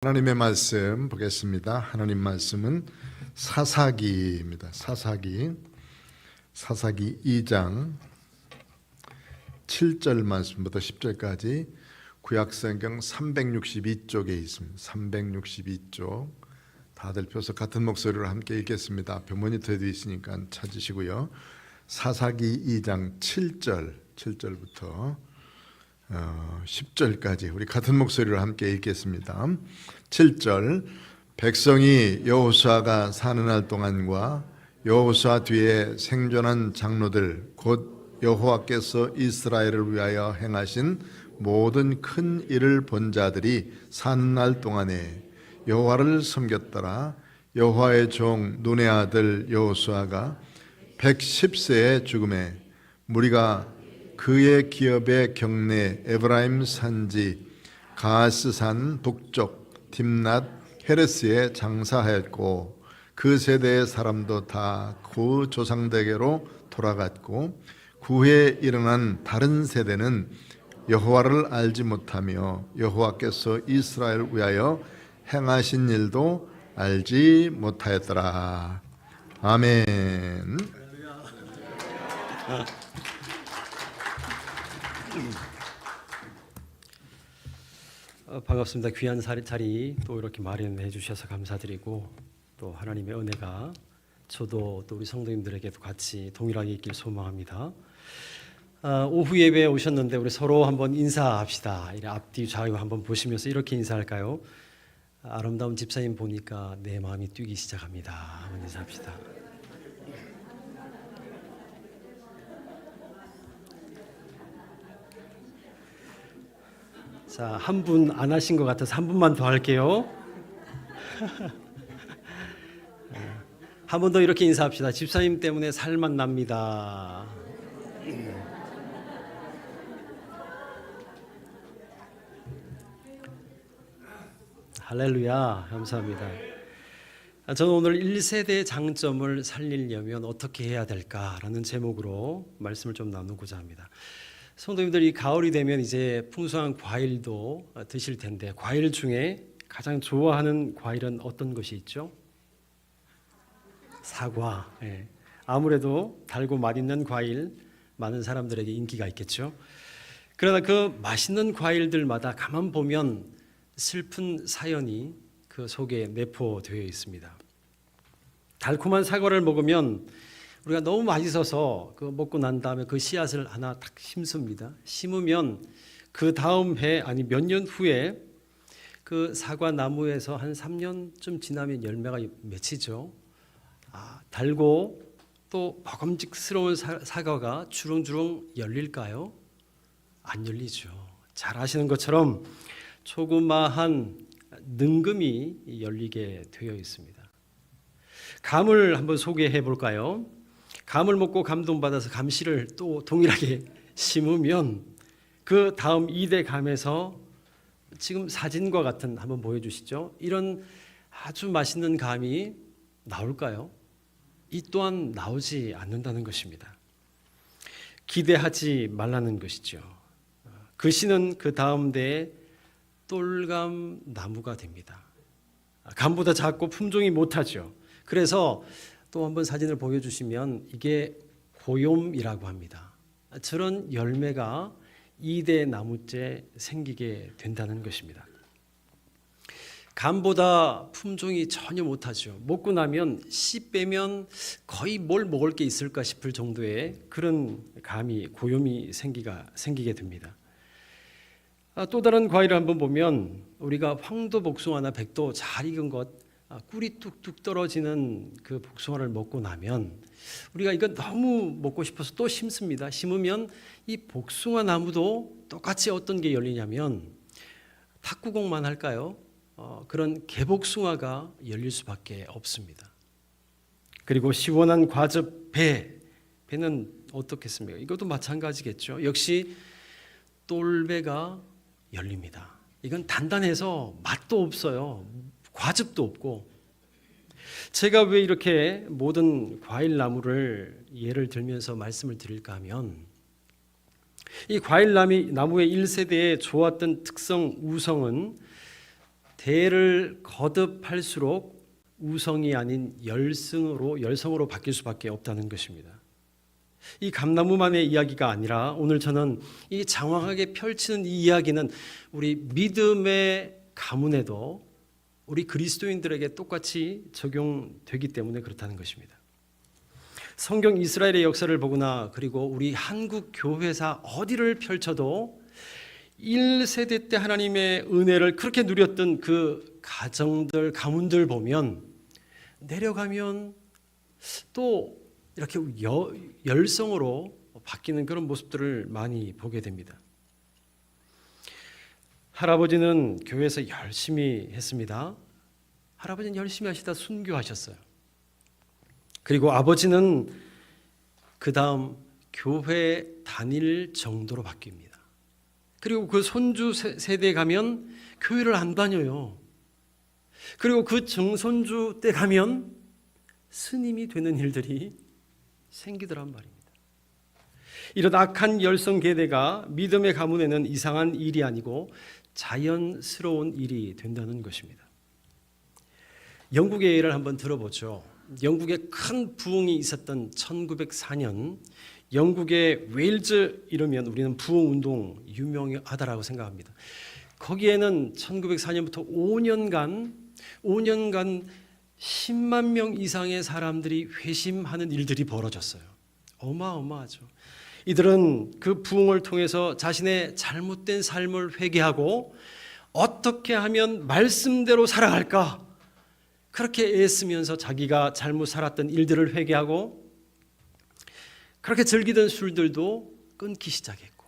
하나님의 말씀 보겠습니다. 하나님 말씀은 사사기입니다. 사사기 2장 7절 말씀부터 10절까지 구약성경 362쪽에 있습니다. 362쪽 다들 펴서 같은 목소리로 함께 읽겠습니다. 앞에 모니터에도 있으니까 찾으시고요. 사사기 2장 7절부터 10절까지 우리 같은 목소리로 함께 읽겠습니다. 7절 백성이 여호수아가 사는 날 동안과 여호수아 뒤에 생존한 장로들 곧 여호와께서 이스라엘을 위하여 행하신 모든 큰 일을 본 자들이 사는 날 동안에 여호와를 섬겼더라. 여호와의 종 눈의 아들 여호수아가 110세에 죽음에 무리가 그의 기업의 경내 에브라임 산지 가스산 북쪽 딥낫 헤레스에 장사하였고 그 세대의 사람도 다 그 조상대계로 돌아갔고 그 후에 일어난 다른 세대는 여호와를 알지 못하며 여호와께서 이스라엘을 위하여 행하신 일도 알지 못하였더라. 아멘. 반갑습니다. 귀한 자리 또 이렇게 마련해 주셔서 감사드리고 또 하나님의 은혜가 저도 또 우리 성도님들에게도 같이 동일하게 있길 소망합니다. 오후 예배에 오셨는데 우리 서로 한번 인사합시다. 앞뒤 좌우 한번 보시면서 이렇게 인사할까요? 아름다운 집사님 보니까 내 마음이 뛰기 시작합니다. 한번 인사합시다. 자, 한 분 안 하신 것 같아서 한 분만 더 할게요. 한 번 더 이렇게 인사합시다. 집사님 때문에 살만 납니다. 할렐루야, 감사합니다. 저는 오늘 1세대의 장점을 살리려면 어떻게 해야 될까라는 제목으로 말씀을 좀 나누고자 합니다. 성도님들이 가을이 되면 이제 풍성한 과일도 드실 텐데 과일 중에 가장 좋아하는 과일은 어떤 것이 있죠? 사과. 예. 아무래도 달고 맛있는 과일 많은 사람들에게 인기가 있겠죠. 그러나 그 맛있는 과일들마다 가만 보면 슬픈 사연이 그 속에 내포되어 있습니다. 달콤한 사과를 먹으면 우리가 너무 맛있어서 그 먹고 난 다음에 그 씨앗을 하나 딱 심습니다. 심으면 그 다음 해 아니 몇 년 후에 그 사과 나무에서 한 3년쯤 지나면 열매가 맺히죠. 달고 또 먹음직스러운 사과가 주렁주렁 열릴까요? 안 열리죠. 잘 아시는 것처럼 조그마한 능금이 열리게 되어 있습니다. 감을 한번 소개해 볼까요? 감을 먹고 감동받아서 감씨를 또 동일하게 심으면 그 다음 2대 감에서 지금 사진과 같은 한번 보여주시죠. 이런 아주 맛있는 감이 나올까요? 이 또한 나오지 않는다는 것입니다. 기대하지 말라는 것이죠. 그 씨는 그 다음 대에 똘감 나무가 됩니다. 감보다 작고 품종이 못하죠. 그래서 또 한번 사진을 보여주시면 이게 고욤이라고 합니다. 저런 열매가 2대 나무째 생기게 된다는 것입니다. 감보다 품종이 전혀 못하죠. 먹고 나면 씨 빼면 거의 뭘 먹을 게 있을까 싶을 정도의 그런 감이 고욤이 생기게 됩니다. 또 다른 과일을 한번 보면 우리가 황도 복숭아나 백도 잘 익은 것 꿀이 뚝뚝 떨어지는 그 복숭아를 먹고 나면 우리가 이거 너무 먹고 싶어서 또 심습니다. 심으면 이 복숭아 나무도 똑같이 어떤 게 열리냐면 탁구공만 할까요? 그런 개복숭아가 열릴 수밖에 없습니다. 그리고 시원한 과즙 배는 어떻겠습니까? 이것도 마찬가지겠죠. 역시 똘배가 열립니다. 이건 단단해서 맛도 없어요. 과즙도 없고. 제가 왜 이렇게 모든 과일 나무를 예를 들면서 말씀을 드릴까 하면 이 과일 나무의 1세대에 좋았던 특성 우성은 대를 거듭할수록 우성이 아닌 열성으로 바뀔 수밖에 없다는 것입니다. 이 감나무만의 이야기가 아니라 오늘 저는 이 장황하게 펼치는 이 이야기는 우리 믿음의 가문에도 우리 그리스도인들에게 똑같이 적용되기 때문에 그렇다는 것입니다. 성경 이스라엘의 역사를 보거나 그리고 우리 한국 교회사 어디를 펼쳐도 1세대 때 하나님의 은혜를 그렇게 누렸던 그 가정들, 가문들 보면 내려가면 또 이렇게 열성으로 바뀌는 그런 모습들을 많이 보게 됩니다. 할아버지는 교회에서 열심히 했습니다. 할아버지는 열심히 하시다 순교하셨어요. 그리고 아버지는 그 다음 교회 다닐 정도로 바뀝니다. 그리고 그 손주 세대에 가면 교회를 안 다녀요. 그리고 그 증손주 때 가면 스님이 되는 일들이 생기더란 말입니다. 이런 악한 열성 계대가 믿음의 가문에는 이상한 일이 아니고 자연스러운 일이 된다는 것입니다. 영국의 예를 한번 들어보죠. 영국에 큰 부흥이 있었던 1904년 영국의 웨일즈 이러면 우리는 부흥운동 유명하다라고 생각합니다. 거기에는 1904년부터 5년간 10만 명 이상의 사람들이 회심하는 일들이 벌어졌어요. 어마어마하죠. 이들은 그 부흥을 통해서 자신의 잘못된 삶을 회개하고 어떻게 하면 말씀대로 살아갈까 그렇게 애쓰면서 자기가 잘못 살았던 일들을 회개하고 그렇게 즐기던 술들도 끊기 시작했고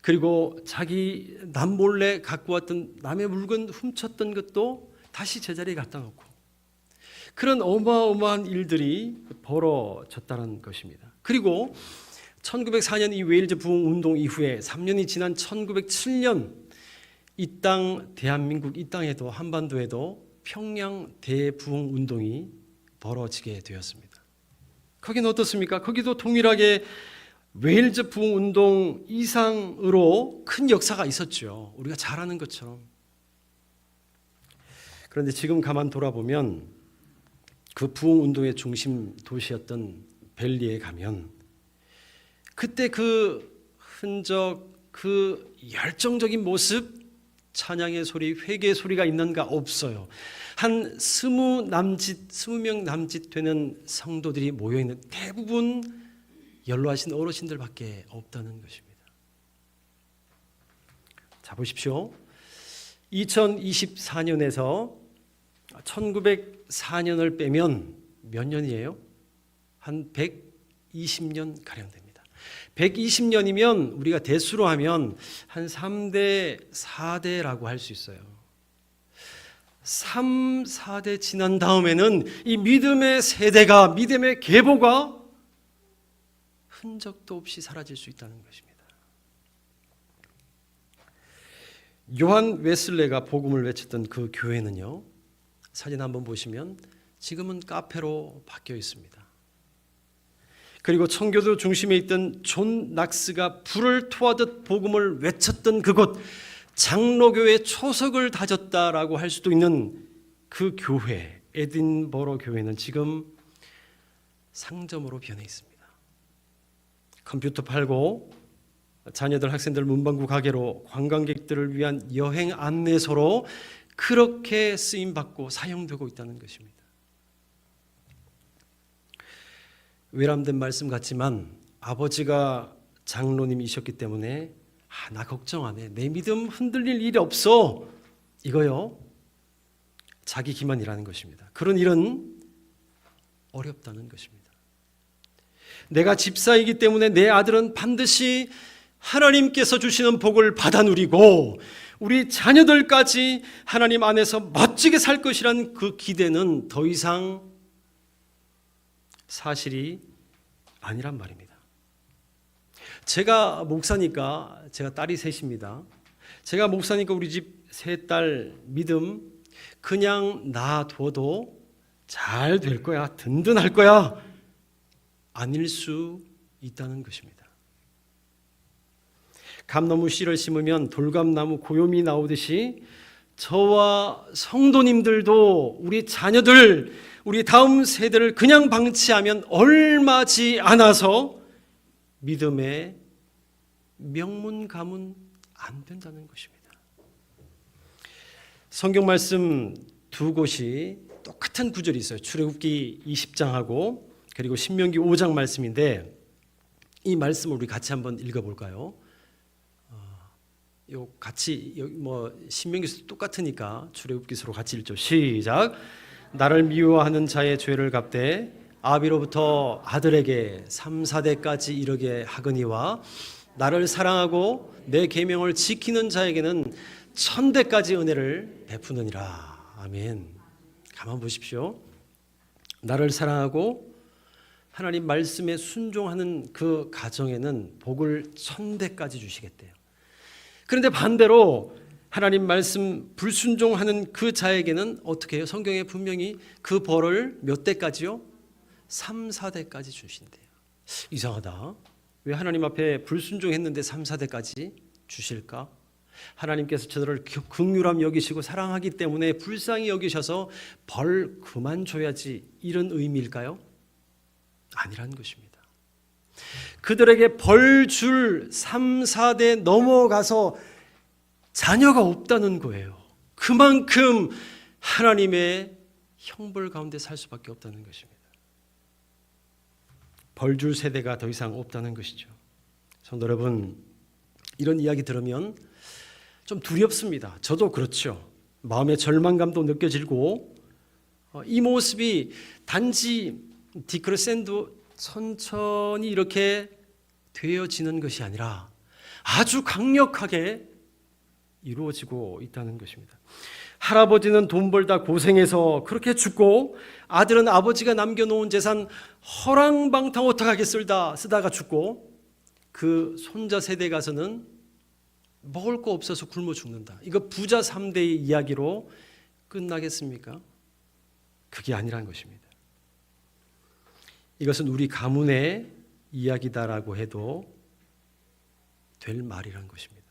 그리고 자기 남몰래 갖고 왔던 남의 물건 훔쳤던 것도 다시 제자리에 갖다 놓고 그런 어마어마한 일들이 벌어졌다는 것입니다. 그리고 1904년 이 웨일즈 부흥 운동 이후에 3년이 지난 1907년 이 땅 대한민국 이 땅에도 한반도에도 평양 대부흥 운동이 벌어지게 되었습니다. 거기는 어떻습니까? 거기도 동일하게 웨일즈 부흥 운동 이상으로 큰 역사가 있었죠. 우리가 잘 아는 것처럼. 그런데 지금 가만 돌아보면 그 부흥 운동의 중심 도시였던 벨리에 가면 그때 그 흔적, 그 열정적인 모습, 찬양의 소리, 회개의 소리가 있는가? 없어요. 한 20명 남짓 되는 성도들이 모여있는 대부분 연로하신 어르신들밖에 없다는 것입니다. 자 보십시오. 2024년에서 1904년을 빼면 몇 년이에요? 한 120년 가량 됩니다. 120년이면 우리가 대수로 하면 한 3대, 4대라고 할 수 있어요. 3, 4대 지난 다음에는 이 믿음의 세대가, 믿음의 계보가 흔적도 없이 사라질 수 있다는 것입니다. 요한 웨슬레가 복음을 외쳤던 그 교회는요, 사진 한번 보시면 지금은 카페로 바뀌어 있습니다. 그리고 청교도 중심에 있던 존 낙스가 불을 토하듯 복음을 외쳤던 그곳, 장로교회 초석을 다졌다라고 할 수도 있는 그 교회, 에딘버러 교회는 지금 상점으로 변해 있습니다. 컴퓨터 팔고 자녀들, 학생들 문방구 가게로, 관광객들을 위한 여행 안내소로 그렇게 쓰임받고 사용되고 있다는 것입니다. 외람된 말씀 같지만 아버지가 장로님이셨기 때문에 나 걱정 안 해. 내 믿음 흔들릴 일이 없어. 이거요. 자기 기만이라는 것입니다. 그런 일은 어렵다는 것입니다. 내가 집사이기 때문에 내 아들은 반드시 하나님께서 주시는 복을 받아 누리고 우리 자녀들까지 하나님 안에서 멋지게 살 것이란 그 기대는 더 이상 사실이 아니란 말입니다. 제가 목사니까, 제가 딸이 셋입니다. 제가 목사니까 우리 집 세 딸 믿음 그냥 놔둬도 잘 될 거야, 든든할 거야, 아닐 수 있다는 것입니다. 감나무 씨를 심으면 돌감나무 고요미 나오듯이 저와 성도님들도 우리 자녀들, 우리 다음 세대를 그냥 방치하면 얼마지 않아서 믿음의 명문 가문 안 된다는 것입니다. 성경 말씀 두 곳이 똑같은 구절이 있어요. 출애굽기 20장하고 그리고 신명기 5장 말씀인데 이 말씀을 우리 같이 한번 읽어볼까요? 요 같이 뭐 신명기서 똑같으니까 출애굽기서로 같이 읽죠. 시작. 나를 미워하는 자의 죄를 갚되 아비로부터 아들에게 3, 4대까지 이르게 하거니와 나를 사랑하고 내 계명을 지키는 자에게는 1000대까지 은혜를 베푸느니라. 아멘. 가만 보십시오. 나를 사랑하고 하나님 말씀에 순종하는 그 가정에는 복을 1000대까지 주시겠대요. 그런데 반대로 하나님 말씀 불순종하는 그 자에게는 어떻게 해요? 성경에 분명히 그 벌을 몇 대까지요? 3, 4대까지 주신대요. 이상하다. 왜 하나님 앞에 불순종했는데 3, 4대까지 주실까? 하나님께서 저들을 긍휼함 여기시고 사랑하기 때문에 불쌍히 여기셔서 벌 그만 줘야지 이런 의미일까요? 아니라는 것입니다. 그들에게 벌 줄 3, 4대 넘어가서 자녀가 없다는 거예요. 그만큼 하나님의 형벌 가운데 살 수밖에 없다는 것입니다. 벌 줄 세대가 더 이상 없다는 것이죠. 성도 여러분, 이런 이야기 들으면 좀 두렵습니다. 저도 그렇죠. 마음의 절망감도 느껴지고 이 모습이 단지 디크레센도 천천히 이렇게 되어지는 것이 아니라 아주 강력하게 이루어지고 있다는 것입니다. 할아버지는 돈 벌다 고생해서 그렇게 죽고 아들은 아버지가 남겨놓은 재산 허랑방탕 어떡하게 쓰다가 죽고 그 손자 세대 가서는 먹을 거 없어서 굶어 죽는다. 이거 부자 3대의 이야기로 끝나겠습니까? 그게 아니란 것입니다. 이것은 우리 가문의 이야기다라고 해도 될 말이란 것입니다.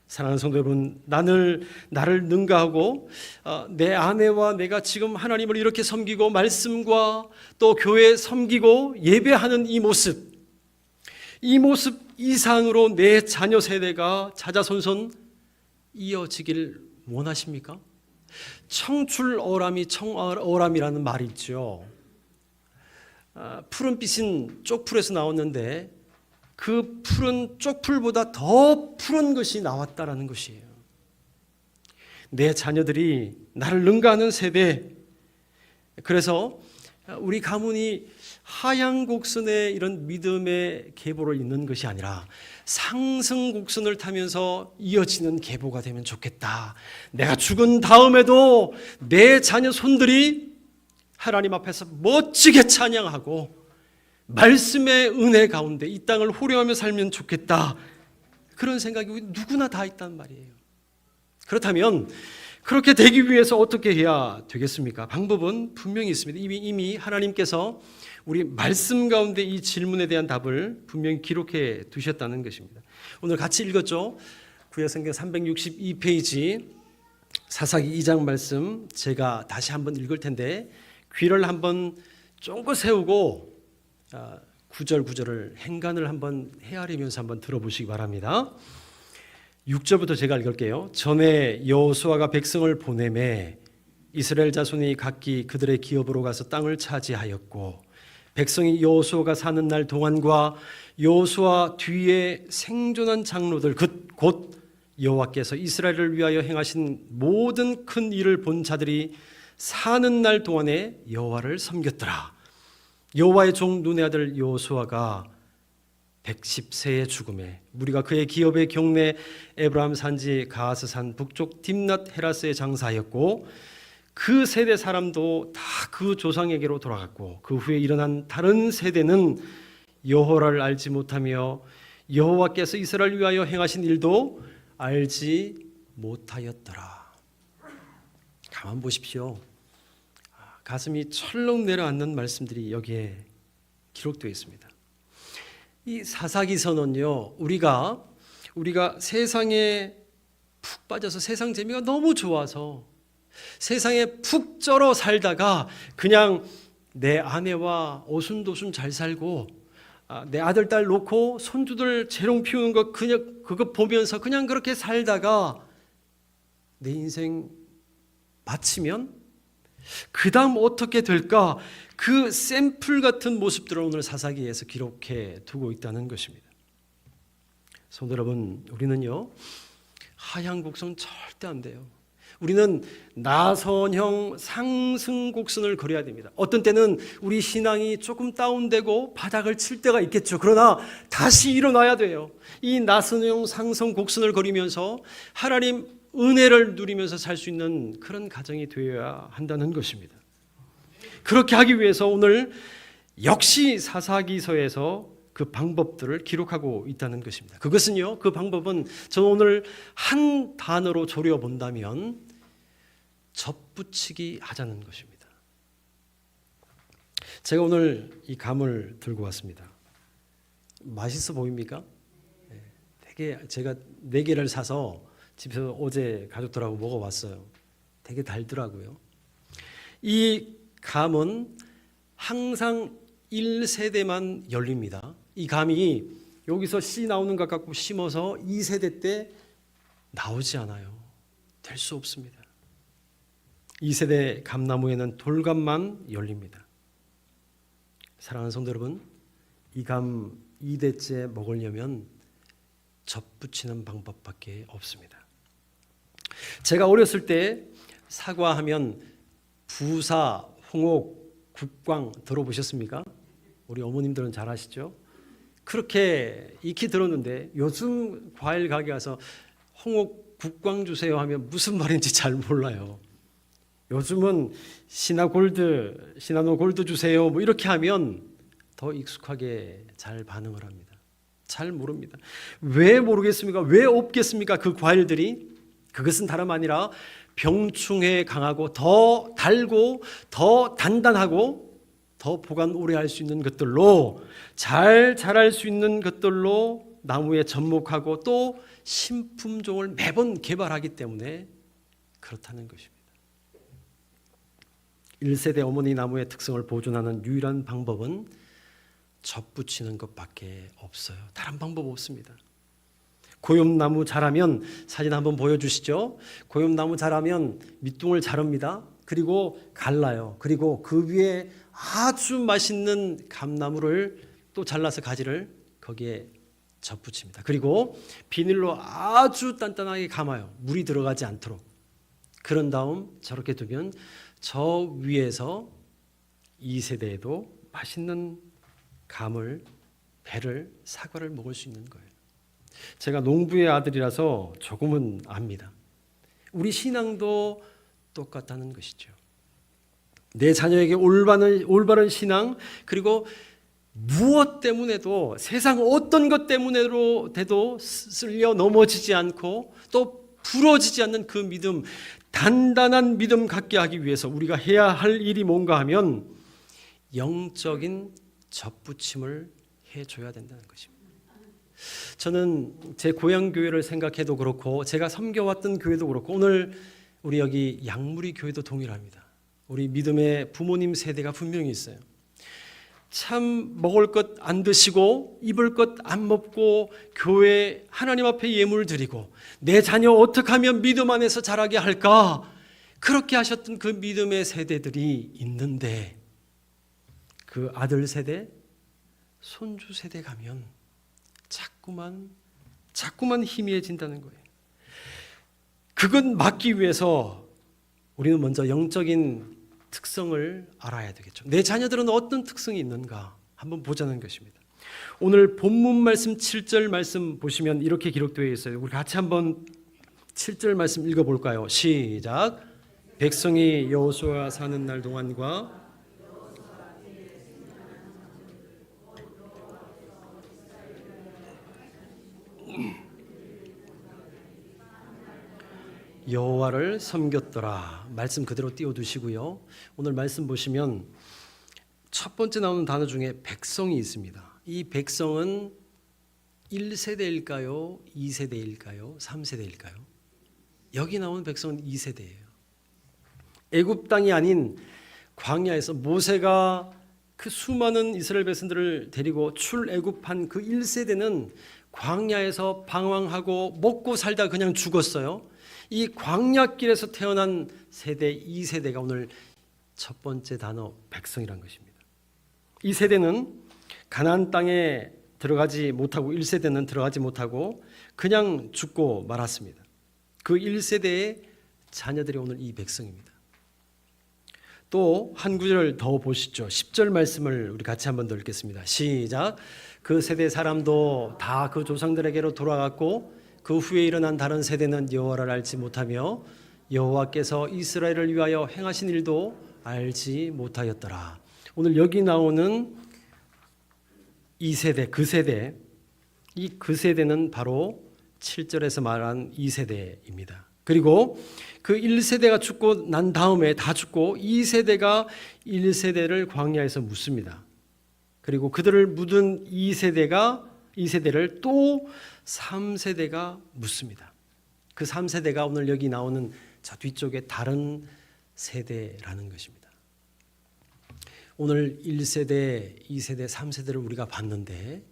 사랑하는 성도 여러분, 나를 능가하고 내 아내와 내가 지금 하나님을 이렇게 섬기고 말씀과 또 교회 섬기고 예배하는 이 모습 이상으로 내 자녀 세대가 자자손손 이어지길 원하십니까? 청출어람이 청어람이라는 말이 있죠. 푸른빛은 쪽풀에서 나왔는데 그 푸른 쪽풀보다 더 푸른 것이 나왔다라는 것이에요. 내 자녀들이 나를 능가하는 세대. 그래서 우리 가문이 하향 곡선의 이런 믿음의 계보를 잇는 것이 아니라 상승 곡선을 타면서 이어지는 계보가 되면 좋겠다. 내가 죽은 다음에도 내 자녀 손들이 하나님 앞에서 멋지게 찬양하고 말씀의 은혜 가운데 이 땅을 호령하며 살면 좋겠다. 그런 생각이 누구나 다 있단 말이에요. 그렇다면 그렇게 되기 위해서 어떻게 해야 되겠습니까? 방법은 분명히 있습니다. 이미 하나님께서 우리 말씀 가운데 이 질문에 대한 답을 분명히 기록해 두셨다는 것입니다. 오늘 같이 읽었죠? 구약성경 362페이지 사사기 2장 말씀 제가 다시 한번 읽을 텐데 귀를 한번 쫑긋 세우고 구절구절을 행간을 한번 헤아리면서 한번 들어보시기 바랍니다. 6절부터 제가 읽을게요. 전에 여호수아가 백성을 보내매 이스라엘 자손이 각기 그들의 기업으로 가서 땅을 차지하였고 백성이 여호수아가 사는 날 동안과 여호수아 뒤에 생존한 장로들 곧 여호와께서 이스라엘을 위하여 행하신 모든 큰 일을 본 자들이 사는 날 동안에 여호와를 섬겼더라. 여호와의 종 눈의 아들 여호수아가 110세의 죽음에 무리가 그의 기업의 경내 에브라임 산지 가하스산 북쪽 딥낫 헤라스의 장사하였고 그 세대 사람도 다 그 조상에게로 돌아갔고 그 후에 일어난 다른 세대는 여호와를 알지 못하며 여호와께서 이스라엘을 위하여 행하신 일도 알지 못하였더라. 가만 보십시오. 가슴이 철렁 내려앉는 말씀들이 여기에 기록되어 있습니다. 이 사사기서는요, 우리가 세상에 푹 빠져서 세상 재미가 너무 좋아서 세상에 푹 쩔어 살다가 그냥 내 아내와 오순도순 잘 살고 내 아들 딸 놓고 손주들 재롱 피우는 거 그냥 그거 보면서 그냥 그렇게 살다가 내 인생 마치면 그 다음 어떻게 될까? 그 샘플 같은 모습들을 오늘 사사기에서 기록해 두고 있다는 것입니다. 성도 여러분, 우리는요 하향 곡선 절대 안 돼요. 우리는 나선형 상승 곡선을 그려야 됩니다. 어떤 때는 우리 신앙이 조금 다운되고 바닥을 칠 때가 있겠죠. 그러나 다시 일어나야 돼요. 이 나선형 상승 곡선을 그리면서 하나님 은혜를 누리면서 살 수 있는 그런 가정이 되어야 한다는 것입니다. 그렇게 하기 위해서 오늘 역시 사사기서에서 그 방법들을 기록하고 있다는 것입니다. 그것은요, 그 방법은 저는 오늘 한 단어로 조려 본다면 접붙이기 하자는 것입니다. 제가 오늘 이 감을 들고 왔습니다. 맛있어 보입니까? 되게 제가 4개를 사서 집에서 어제 가족들하고 먹어봤어요. 되게 달더라고요. 이 감은 항상 1세대만 열립니다. 이 감이 여기서 씨 나오는 것 갖고 심어서 2세대 때 나오지 않아요. 될 수 없습니다. 2세대 감나무에는 돌감만 열립니다. 사랑하는 성도 여러분, 이 감 2대째 먹으려면 접붙이는 방법밖에 없습니다. 제가 어렸을 때 사과하면 부사, 홍옥, 국광 들어보셨습니까? 우리 어머님들은 잘 아시죠? 그렇게 익히 들었는데 요즘 과일 가게 가서 홍옥, 국광 주세요 하면 무슨 말인지 잘 몰라요. 요즘은 시나골드, 시나노 골드 주세요 뭐 이렇게 하면 더 익숙하게 잘 반응을 합니다. 잘 모릅니다. 왜 모르겠습니까? 왜 없겠습니까? 그 과일들이 그것은 다름 아니라 병충해에 강하고 더 달고 더 단단하고 더 보관 오래 할 수 있는 것들로 잘 자랄 수 있는 것들로 나무에 접목하고 또 신품종을 매번 개발하기 때문에 그렇다는 것입니다. 1세대 어머니 나무의 특성을 보존하는 유일한 방법은 접붙이는 것밖에 없어요. 다른 방법 없습니다. 고염나무 자라면 사진 한번 보여주시죠. 고염나무 자라면 밑둥을 자릅니다. 그리고 갈라요. 그리고 그 위에 아주 맛있는 감나무를 또 잘라서 가지를 거기에 접붙입니다. 그리고 비닐로 아주 단단하게 감아요. 물이 들어가지 않도록. 그런 다음 저렇게 두면 저 위에서 2세대에도 맛있는 감을, 배를, 사과를 먹을 수 있는 거예요. 제가 농부의 아들이라서 조금은 압니다. 우리 신앙도 똑같다는 것이죠. 내 자녀에게 올바른 신앙, 그리고 무엇 때문에도 세상 어떤 것 때문에도 쓸려 넘어지지 않고 또 부러지지 않는 그 믿음, 단단한 믿음 갖게 하기 위해서 우리가 해야 할 일이 뭔가 하면 영적인 접붙임을 해줘야 된다는 것입니다. 저는 제 고향 교회를 생각해도 그렇고 제가 섬겨왔던 교회도 그렇고 오늘 우리 여기 양무리 교회도 동일합니다. 우리 믿음의 부모님 세대가 분명히 있어요. 참 먹을 것 안 드시고 입을 것 안 먹고 교회 하나님 앞에 예물 드리고 내 자녀 어떻게 하면 믿음 안에서 자라게 할까 그렇게 하셨던 그 믿음의 세대들이 있는데 그 아들 세대, 손주 세대 가면 자꾸만 희미해진다는 거예요. 그건 막기 위해서 우리는 먼저 영적인 특성을 알아야 되겠죠. 내 자녀들은 어떤 특성이 있는가 한번 보자는 것입니다. 오늘 본문 말씀 7절 말씀 보시면 이렇게 기록되어 있어요. 우리 같이 한번 7절 말씀 읽어볼까요? 시작. 백성이 여호수아 사는 날 동안과 여호와를 섬겼더라. 말씀 그대로 띄워두시고요. 오늘 말씀 보시면 첫 번째 나오는 단어 중에 백성이 있습니다. 이 백성은 1세대일까요? 2세대일까요? 3세대일까요? 여기 나온 백성은 2세대예요. 애굽 땅이 아닌 광야에서 모세가 그 수많은 이스라엘 백성들을 데리고 출애굽한 그 1세대는 광야에서 방황하고 먹고 살다 그냥 죽었어요. 이 광야길에서 태어난 세대 2세대가 오늘 첫 번째 단어 백성이란 것입니다. 이 세대는 가나안 땅에 들어가지 못하고 1세대는 들어가지 못하고 그냥 죽고 말았습니다. 그 1세대의 자녀들이 오늘 이 백성입니다. 또 한 구절 더 보시죠. 10절 말씀을 우리 같이 한번 더 읽겠습니다. 시작. 그 세대 사람도 다 그 조상들에게로 돌아갔고 그 후에 일어난 다른 세대는 여호와를 알지 못하며 여호와께서 이스라엘을 위하여 행하신 일도 알지 못하였더라. 오늘 여기 나오는 이 세대, 그 세대, 이 그 세대는 바로 7절에서 말한 2세대입니다. 그리고 그 1세대가 죽고 난 다음에 다 죽고 2세대가 1세대를 광야에서 묻습니다. 그리고 그들을 묻은 2세대를 또 3세대가 묻습니다. 그 3세대가 오늘 여기 나오는 저 뒤쪽에 다른 세대라는 것입니다. 오늘 1세대, 2세대, 3세대를 우리가 봤는데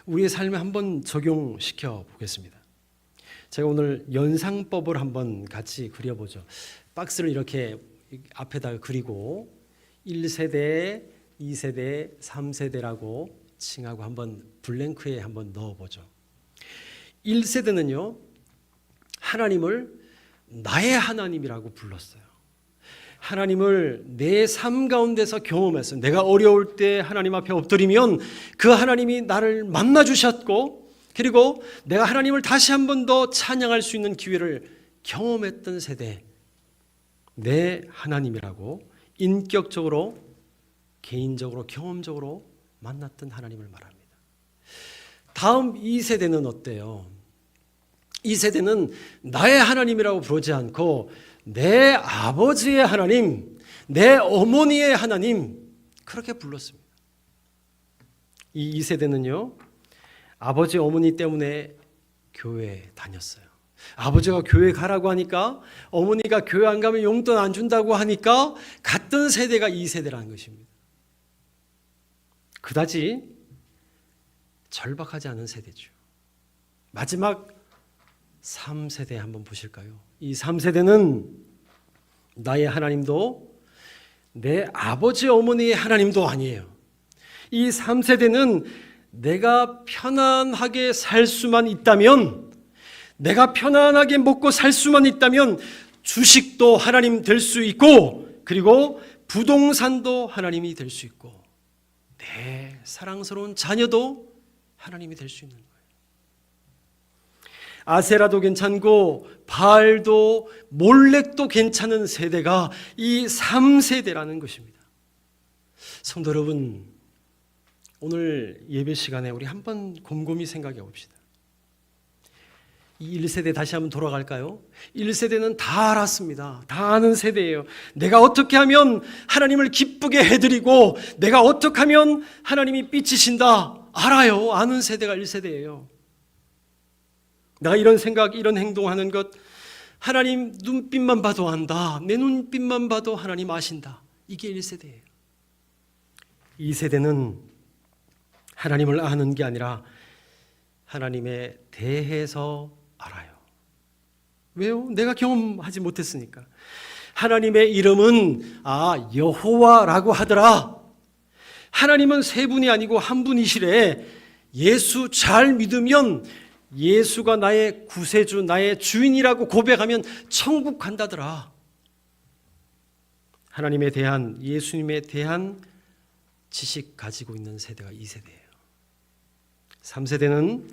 우리의 삶에 한번 적용시켜 보겠습니다. 제가 오늘 연상법을 한번 같이 그려보죠. 박스를 이렇게 앞에다 그리고 1세대, 2세대, 3세대라고 칭하고 한번 블랭크에 한번 넣어보죠. 1세대는요, 하나님을 나의 하나님이라고 불렀어요. 하나님을 내 삶 가운데서 경험했어요. 내가 어려울 때 하나님 앞에 엎드리면 그 하나님이 나를 만나 주셨고, 그리고 내가 하나님을 다시 한 번 더 찬양할 수 있는 기회를 경험했던 세대, 내 하나님이라고 인격적으로, 개인적으로, 경험적으로 만났던 하나님을 말합니다. 다음 2세대는 어때요? 2세대는 나의 하나님이라고 부르지 않고 내 아버지의 하나님, 내 어머니의 하나님, 그렇게 불렀습니다. 이 2세대는요, 아버지 어머니 때문에 교회 다녔어요. 아버지가 교회 가라고 하니까, 어머니가 교회 안 가면 용돈 안 준다고 하니까 갔던 세대가 2세대라는 것입니다. 그다지 절박하지 않은 세대죠. 마지막 3세대 한번 보실까요? 이 3세대는 나의 하나님도 내 아버지 어머니의 하나님도 아니에요. 이 3세대는 내가 편안하게 살 수만 있다면, 내가 편안하게 먹고 살 수만 있다면 주식도 하나님 될 수 있고, 그리고 부동산도 하나님이 될 수 있고, 내 사랑스러운 자녀도 하나님이 될 수 있는 거예요. 아세라도 괜찮고 바알도 몰렉도 괜찮은 세대가 이 3세대라는 것입니다. 성도 여러분, 오늘 예배 시간에 우리 한번 곰곰이 생각해 봅시다. 이 1세대 다시 한번 돌아갈까요? 1세대는 다 알았습니다. 다 아는 세대예요. 내가 어떻게 하면 하나님을 기쁘게 해드리고, 내가 어떻게 하면 하나님이 삐치신다 알아요. 아는 세대가 1세대예요. 내가 이런 생각, 이런 행동하는 것, 하나님 눈빛만 봐도 안다. 내 눈빛만 봐도 하나님 아신다. 이게 1세대예요. 2세대는 하나님을 아는 게 아니라 하나님에 대해서 알아요. 왜요? 내가 경험하지 못했으니까. 하나님의 이름은 여호와라고 하더라. 하나님은 세 분이 아니고 한 분이시래. 예수 잘 믿으면 예수가 나의 구세주, 나의 주인이라고 고백하면 천국 간다더라. 하나님에 대한, 예수님에 대한 지식 가지고 있는 세대가 2세대예요. 3세대는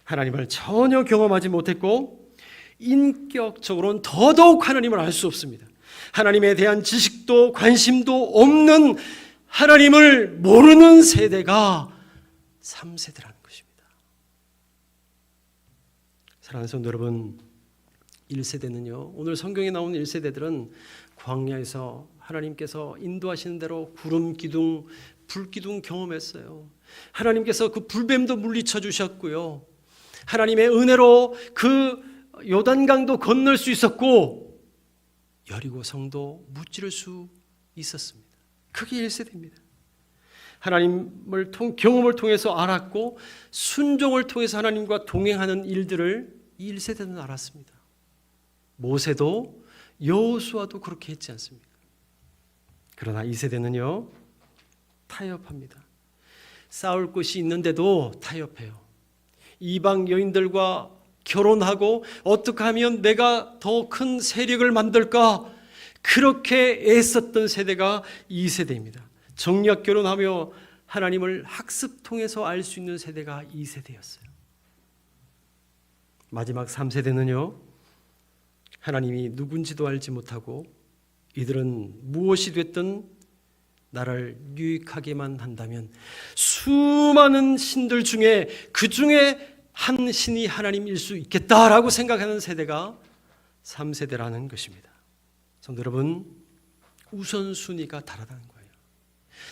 하나님을 전혀 경험하지 못했고 인격적으로는 더더욱 하나님을 알 수 없습니다. 하나님에 대한 지식도 관심도 없는, 하나님을 모르는 세대가 3세대라는 것입니다. 사랑하는 성도 여러분, 1세대는요, 오늘 성경에 나온 1세대들은 광야에서 하나님께서 인도하시는 대로 구름 기둥, 불 기둥 경험했어요. 하나님께서 그 불뱀도 물리쳐 주셨고요. 하나님의 은혜로 그 요단강도 건널 수 있었고 여리고 성도 무찌를 수 있었습니다. 그게 1세대입니다. 하나님을 경험을 통해서 알았고 순종을 통해서 하나님과 동행하는 일들을 1세대는 알았습니다. 모세도 여호수아도 그렇게 했지 않습니까? 그러나 2세대는요 타협합니다. 싸울 곳이 있는데도 타협해요. 이방 여인들과 결혼하고 어떻게 하면 내가 더 큰 세력을 만들까, 그렇게 애썼던 세대가 2세대입니다. 정략 결혼하며 하나님을 학습 통해서 알 수 있는 세대가 2세대였어요. 마지막 3세대는요 하나님이 누군지도 알지 못하고 이들은 무엇이 됐든 나를 유익하게만 한다면 수많은 신들 중에 그 중에 한 신이 하나님일 수 있겠다라고 생각하는 세대가 3세대라는 것입니다. 성도 여러분, 우선순위가 다르다는 거예요.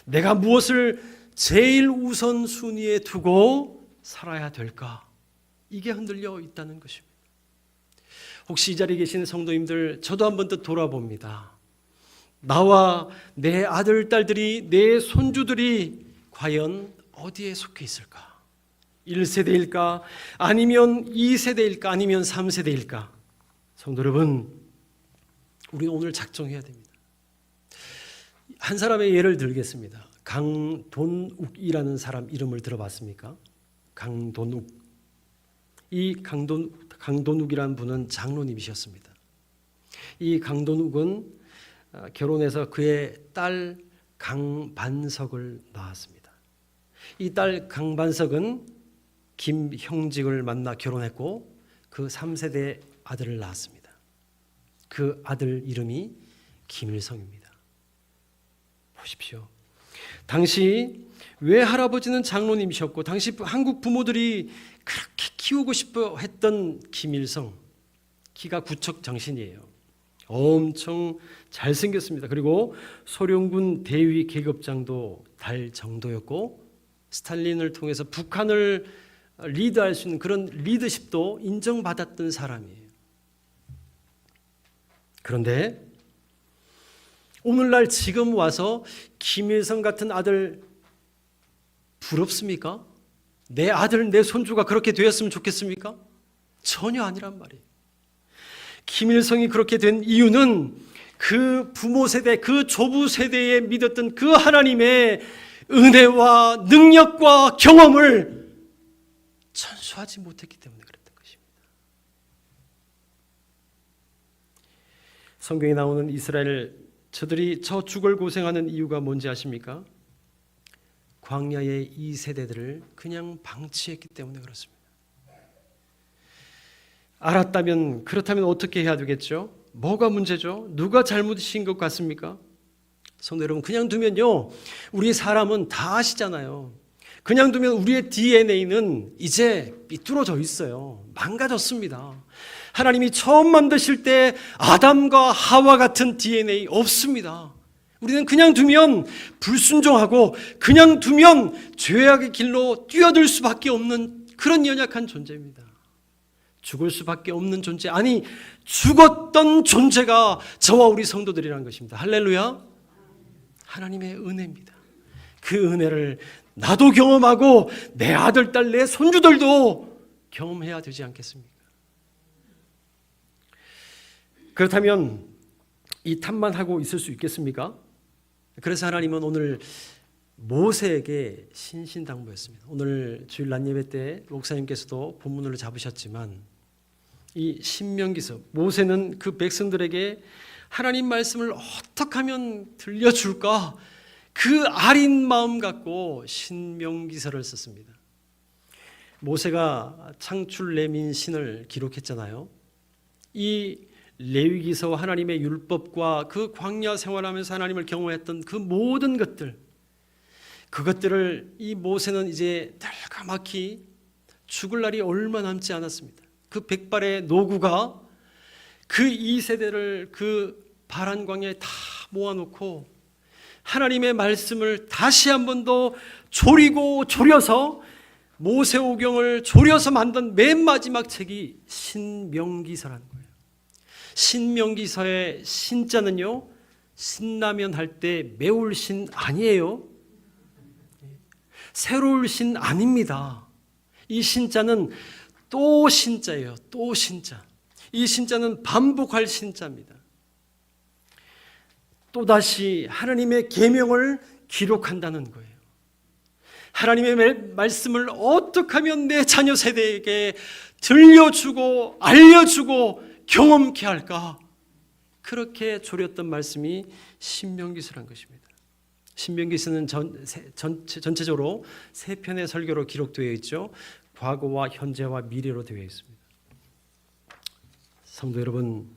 내가 무엇을 제일 우선순위에 두고 살아야 될까? 이게 흔들려 있다는 것입니다. 혹시 이 자리에 계신 성도님들, 저도 한번 더 돌아봅니다. 나와 내 아들, 딸들이, 내 손주들이 과연 어디에 속해 있을까? 1세대일까? 아니면 2세대일까? 아니면 3세대일까? 성도 여러분, 우리는 오늘 작정해야 됩니다. 한 사람의 예를 들겠습니다. 강돈욱이라는 사람 이름을 들어봤습니까? 강돈욱. 이 강돈욱이라는 분은 장로님이셨습니다. 이 강돈욱은 결혼해서 그의 딸 강반석을 낳았습니다. 이 딸 강반석은 김형직을 만나 결혼했고 그 3세대 아들을 낳았습니다. 그 아들 이름이 김일성입니다. 보십시오. 당시 외할아버지는 장로님이셨고 당시 한국 부모들이 그렇게 키우고 싶어 했던 김일성, 키가 구척장신이에요. 엄청 잘생겼습니다. 그리고 소련군 대위 계급장도 달 정도였고 스탈린을 통해서 북한을 리드할 수 있는 그런 리더십도 인정받았던 사람이에요. 그런데 오늘날 지금 와서 김일성 같은 아들 부럽습니까? 내 아들, 내 손주가 그렇게 되었으면 좋겠습니까? 전혀 아니란 말이에요. 김일성이 그렇게 된 이유는 그 부모 세대, 그 조부 세대에 믿었던 그 하나님의 은혜와 능력과 경험을 전수하지 못했기 때문에 그랬던 것입니다. 성경에 나오는 이스라엘 저들이 저 죽을 고생하는 이유가 뭔지 아십니까? 광야의 이 세대들을 그냥 방치했기 때문에 그렇습니다. 알았다면 그렇다면 어떻게 해야 되겠죠? 뭐가 문제죠? 누가 잘못이신 것 같습니까? 성도 여러분, 그냥 두면요, 우리 사람은 다 아시잖아요. 그냥 두면 우리의 DNA는 이제 삐뚤어져 있어요. 망가졌습니다. 하나님이 처음 만드실 때 아담과 하와 같은 DNA 없습니다. 우리는 그냥 두면 불순종하고 그냥 두면 죄악의 길로 뛰어들 수밖에 없는 그런 연약한 존재입니다. 죽을 수밖에 없는 존재, 아니 죽었던 존재가 저와 우리 성도들이라는 것입니다. 할렐루야. 하나님의 은혜입니다. 그 은혜를 나도 경험하고 내 아들, 딸, 내 손주들도 경험해야 되지 않겠습니까? 그렇다면 이 탓만 하고 있을 수 있겠습니까? 그래서 하나님은 오늘 모세에게 신신당부했습니다. 오늘 주일 낮 예배 때 목사님께서도 본문을 잡으셨지만 이 신명기서, 모세는 그 백성들에게 하나님 말씀을 어떻게 하면 들려줄까, 그 아린 마음 갖고 신명기서를 썼습니다. 모세가 창출 레민신을 기록했잖아요. 이 레위기서, 하나님의 율법과 그 광야 생활하면서 하나님을 경험했던 그 모든 것들, 그것들을 이 모세는 이제 날카막히 죽을 날이 얼마 남지 않았습니다. 그 백발의 노구가 그 2세대를 그 바란 광야에 다 모아놓고 하나님의 말씀을 다시 한 번 더 조리고 조려서 모세오경을 조려서 만든 맨 마지막 책이 신명기서라는 거예요. 신명기서의 신자는요, 신라면 할 때 매울 신 아니에요. 새로울 신 아닙니다. 이 신자는 또 신자예요. 또 신자. 이 신자는 반복할 신자입니다. 또다시 하나님의 계명을 기록한다는 거예요. 하나님의 말씀을 어떻게 하면 내 자녀 세대에게 들려주고 알려주고 경험케 할까? 그렇게 조렸던 말씀이 신명기서란 것입니다. 신명기서는 전체적으로 세 편의 설교로 기록되어 있죠. 과거와 현재와 미래로 되어 있습니다. 성도 여러분,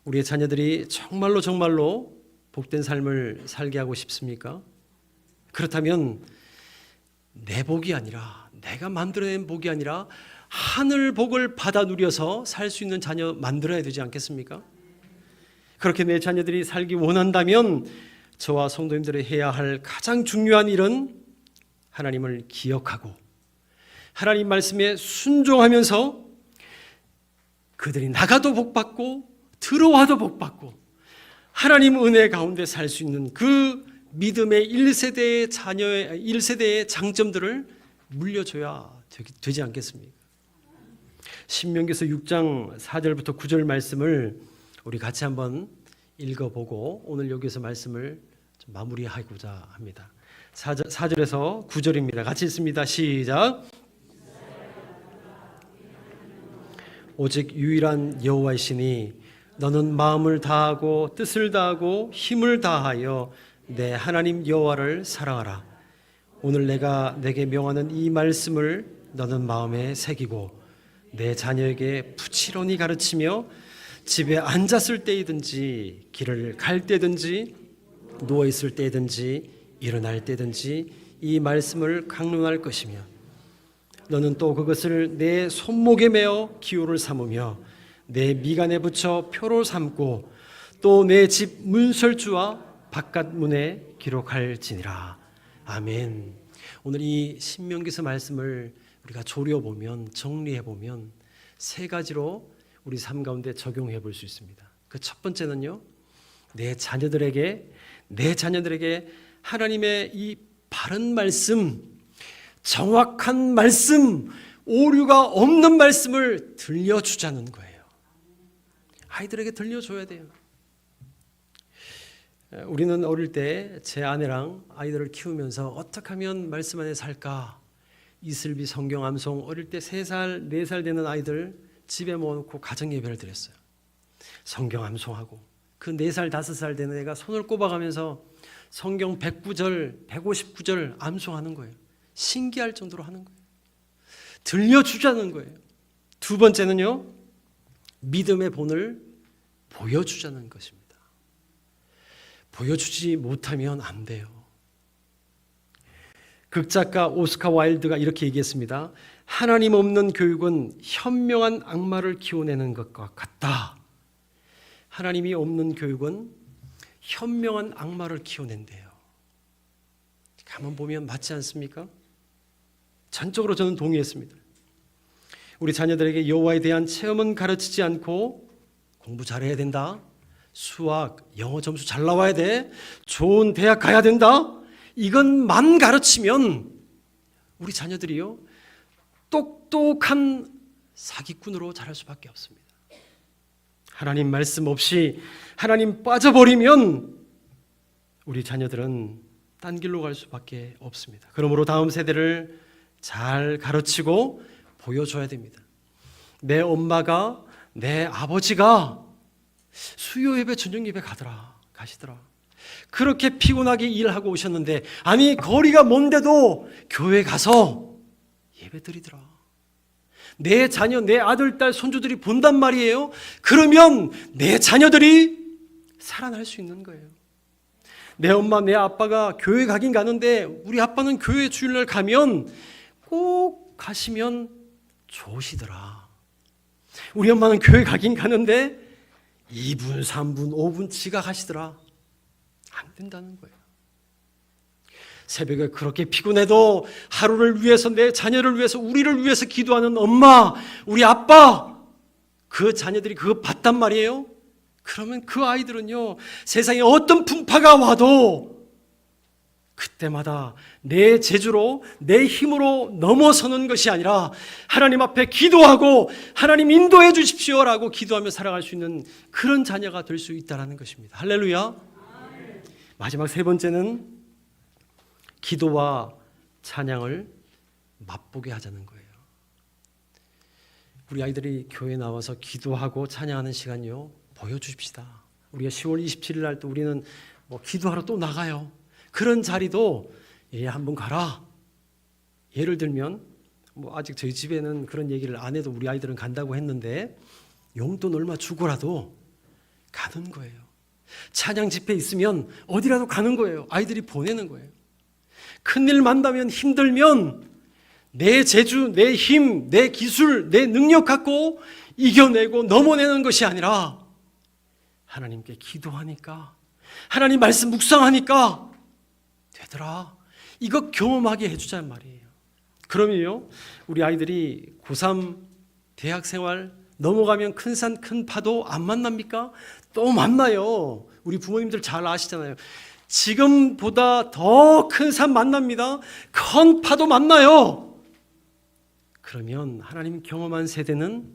우리의 자녀들이 정말로 복된 삶을 살게 하고 싶습니까? 그렇다면 내 복이 아니라, 내가 만들어낸 복이 아니라 하늘 복을 받아 누려서 살 수 있는 자녀 만들어야 되지 않겠습니까? 그렇게 내 자녀들이 살기 원한다면 저와 성도님들이 해야 할 가장 중요한 일은 하나님을 기억하고 하나님 말씀에 순종하면서 그들이 나가도 복받고 들어와도 복받고 하나님 은혜 가운데 살 수 있는 그 믿음의 1세대의 자녀의 1세대의 장점들을 물려줘야 되지 않겠습니까? 신명기서 6장 4절부터 9절 말씀을 우리 같이 한번 읽어보고 오늘 여기서 말씀을 좀 마무리하고자 합니다. 4절에서 9절입니다. 같이 읽습니다. 시작. 오직 유일한 여호와이시니 너는 마음을 다하고 뜻을 다하고 힘을 다하여 내 하나님 여호와를 사랑하라. 오늘 내가 내게 명하는 이 말씀을 너는 마음에 새기고 내 자녀에게 부지런히 가르치며 집에 앉았을 때이든지 길을 갈 때든지 누워 있을 때든지 일어날 때든지 이 말씀을 강론할 것이며 너는 또 그것을 내 손목에 메어 기호를 삼으며 내 미간에 붙여 표로 삼고 또 내 집 문설주와 바깥 문에 기록할지니라. 아멘. 오늘 이 신명기서 말씀을 우리가 조려보면 정리해보면 세 가지로 우리 삶 가운데 적용해 볼 수 있습니다. 그 첫 번째는요, 내 자녀들에게 하나님의 이 바른 말씀, 정확한 말씀, 오류가 없는 말씀을 들려주자는 거예요. 아이들에게 들려줘야 돼요. 우리는 어릴 때 제 아내랑 아이들을 키우면서 어떻게 하면 말씀 안에 살까? 이슬비 성경 암송 어릴 때 3살, 4살 되는 아이들 집에 모아놓고 가정 예배를 드렸어요. 성경 암송하고 그 4살, 5살 되는 애가 손을 꼽아가면서 성경 109절, 159절 암송하는 거예요. 신기할 정도로 하는 거예요. 들려주자는 거예요. 두 번째는요, 믿음의 본을 보여주자는 것입니다. 보여주지 못하면 안 돼요. 극작가 오스카 와일드가 이렇게 얘기했습니다. 하나님 없는 교육은 현명한 악마를 키워내는 것과 같다. 하나님이 없는 교육은 현명한 악마를 키워낸대요. 가만 보면 맞지 않습니까? 전적으로 저는 동의했습니다. 우리 자녀들에게 여호와에 대한 체험은 가르치지 않고 공부 잘해야 된다. 수학, 영어 점수 잘 나와야 돼. 좋은 대학 가야 된다. 이것만 가르치면 우리 자녀들이요, 똑똑한 사기꾼으로 자랄 수밖에 없습니다. 하나님 말씀 없이 하나님 빠져버리면 우리 자녀들은 딴 길로 갈 수밖에 없습니다. 그러므로 다음 세대를 잘 가르치고 보여줘야 됩니다. 내 엄마가, 내 아버지가 수요 예배, 저녁 예배 가시더라. 그렇게 피곤하게 일하고 오셨는데, 아니 거리가 먼데도 교회 가서 예배 드리더라. 내 자녀, 내 아들, 딸, 손주들이 본단 말이에요. 그러면 내 자녀들이 살아날 수 있는 거예요. 내 엄마, 내 아빠가 교회 가긴 가는데 우리 아빠는 교회 주일날 가면 꼭 가시면 좋으시더라. 우리 엄마는 교회 가긴 가는데 2분, 3분, 5분 지각하시더라. 안 된다는 거예요. 새벽에 그렇게 피곤해도 하루를 위해서, 내 자녀를 위해서, 우리를 위해서 기도하는 엄마, 우리 아빠, 그 자녀들이 그거 봤단 말이에요. 그러면 그 아이들은요, 세상에 어떤 풍파가 와도 그때마다 내 재주로, 내 힘으로 넘어서는 것이 아니라 하나님 앞에 기도하고 하나님 인도해 주십시오라고 기도하며 살아갈 수 있는 그런 자녀가 될 수 있다는 것입니다. 할렐루야. 마지막 세 번째는 기도와 찬양을 맛보게 하자는 거예요. 우리 아이들이 교회 나와서 기도하고 찬양하는 시간요, 보여주십시다. 우리가 10월 27일 날 또 우리는 뭐 기도하러 또 나가요. 그런 자리도 한번 가라. 예를 들면 뭐 아직 저희 집에는 그런 얘기를 안 해도 우리 아이들은 간다고 했는데 용돈 얼마 주고라도 가는 거예요. 찬양 집회 있으면 어디라도 가는 거예요. 아이들이 보내는 거예요. 큰일 만나면, 힘들면 내 재주, 내 힘, 내 기술, 내 능력 갖고 이겨내고 넘어내는 것이 아니라 하나님께 기도하니까, 하나님 말씀 묵상하니까 되더라. 이거 경험하게 해주자는 말이에요. 그러면요, 우리 아이들이 고3 대학생활 넘어가면 큰 산, 큰 파도 안 만납니까? 또 만나요. 우리 부모님들 잘 아시잖아요. 지금보다 더 큰 산 만납니다. 큰 파도 만나요. 그러면 하나님 경험한 세대는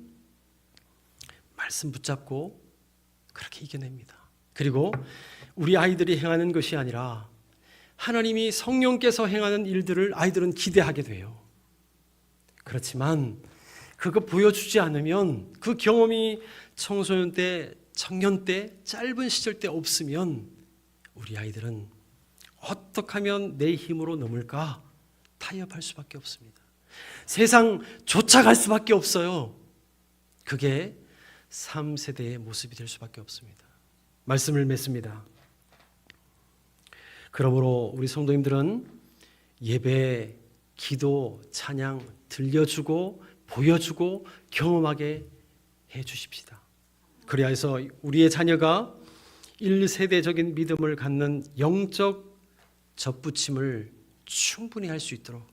말씀 붙잡고 그렇게 이겨냅니다. 그리고 우리 아이들이 행하는 것이 아니라 하나님이 성령께서 행하는 일들을 아이들은 기대하게 돼요. 그렇지만 그거 보여주지 않으면, 그 경험이 청소년 때, 청년 때, 짧은 시절 때 없으면 우리 아이들은 어떻게 하면 내 힘으로 넘을까 타협할 수밖에 없습니다. 세상 쫓아갈 수밖에 없어요. 그게 3세대의 모습이 될 수밖에 없습니다. 말씀을 맺습니다. 그러므로 우리 성도님들은 예배, 기도, 찬양 들려주고 보여주고 경험하게 해 주십시다. 그래야 해서 우리의 자녀가 1세대적인 믿음을 갖는 영적 접붙임을 충분히 할 수 있도록,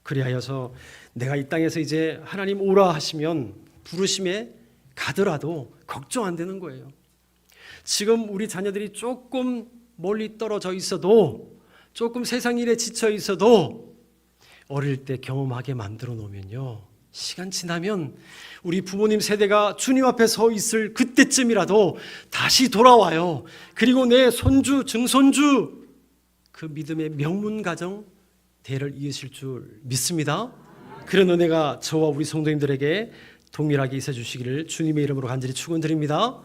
그래야 해서 내가 이 땅에서 이제 하나님 오라 하시면 부르심에 가더라도 걱정 안 되는 거예요. 지금 우리 자녀들이 조금 멀리 떨어져 있어도, 조금 세상 일에 지쳐 있어도 어릴 때 경험하게 만들어 놓으면요, 시간 지나면 우리 부모님 세대가 주님 앞에 서 있을 그때쯤이라도 다시 돌아와요. 그리고 내 손주, 증손주 그 믿음의 명문 가정 대를 이으실 줄 믿습니다. 그런 은혜가 저와 우리 성도님들에게 동일하게 있어 주시기를 주님의 이름으로 간절히 축원드립니다.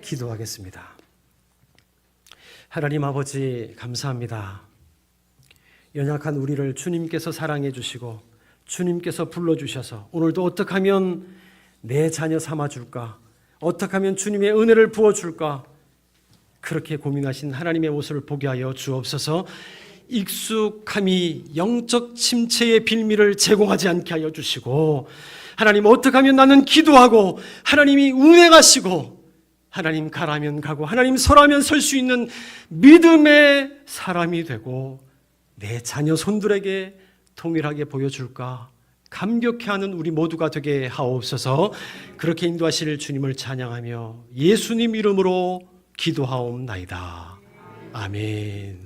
기도하겠습니다. 하나님 아버지, 감사합니다. 연약한 우리를 주님께서 사랑해 주시고 주님께서 불러주셔서 오늘도 어떻게 하면 내 자녀 삼아줄까, 어떻게 하면 주님의 은혜를 부어줄까, 그렇게 고민하신 하나님의 모습을 보게 하여 주옵소서. 익숙함이 영적 침체의 빌미를 제공하지 않게 하여 주시고, 하나님 어떻게 하면 나는 기도하고 하나님이 운행하시고 하나님 가라면 가고 하나님 서라면 설 수 있는 믿음의 사람이 되고 내 자녀 손들에게 통일하게 보여줄까 감격해하는 우리 모두가 되게 하옵소서. 그렇게 인도하실 주님을 찬양하며 예수님 이름으로 기도하옵나이다. 아멘.